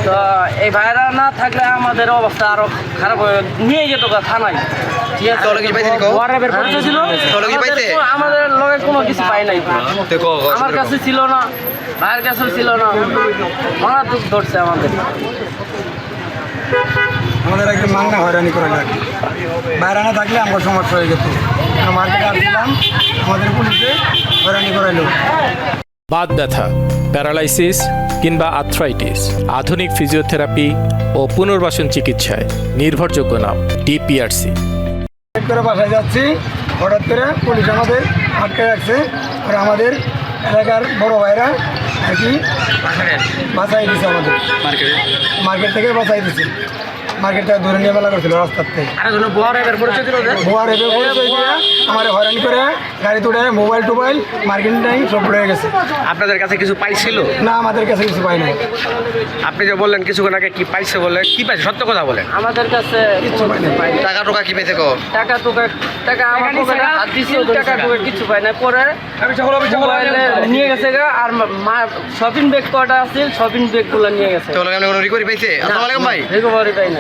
তো এই ভাইরা না থাকলে আমাদের অবস্থা আরো খারাপ হয়ে নিয়ে যেত থানায়। ঠিক আছে, ওয়ারেবের পরিচয় ছিল, আমাদের লগে কোনো কিছু পাই নাই, আমার কাছে ছিল না, ভাইয়ের কাছেও ছিল না, মারাত্মক ধরছে আমাদের। আমাদের একদম মাংনা হয়রানি করা লাগে, বাইরে না থাকলে আমার সমস্যা হয়ে যেত। মার্কেটে আসছিলাম, আমাদের পুলিশে হয়রানি করাইল। বাত ব্যথা, প্যারালাইসিস কিংবা আর্থ্রাইটিস, আধুনিক ফিজিওথেরাপি ও পুনর্বাসন চিকিৎসায় নির্ভরযোগ্য নাম ডিপিআরসি। করে বাসায় যাচ্ছি, হঠাৎ করে পুলিশ আমাদের আটকে রাখছে। আর আমাদের এলাকার বড় ভাইরা আর কি বাঁচাই দিছে, আমাদের মার্কেট থেকে বাঁচাই দিছে। মার্কেট থেকে ধরে নিয়ে বেলা করছিল রাস্তার থেকে। আমার হয়রানি করে গাড়ি তুলে মোবাইল টোবাইল মার্কেট নাই সব রয়ে গেছে। আপনাদের কাছে কিছু পাইছিল না, আমাদের কাছে কিছু পাই নাই। আপনি যে বললেন কিছুক্ষণ আগে কি পাইছে বলে, কি পাইছে সত্য কথা বলেন? আমাদের কাছে কিছু পাই নাই। টাকা টোকা কি পাইছে গো? টাকা আমার পকেটে হাত দিছিল, টাকা টুকা কিছু পাই না। পরে মোবাইলে নিয়ে গেছে গা, আর শপিং ব্যাগ কটা আছে, শপিং ব্যাগ গুলো নিয়ে গেছে। তো কোনো রিকভারি পাইছে? আসসালামু আলাইকুম ভাই। রিকভারি পাই না।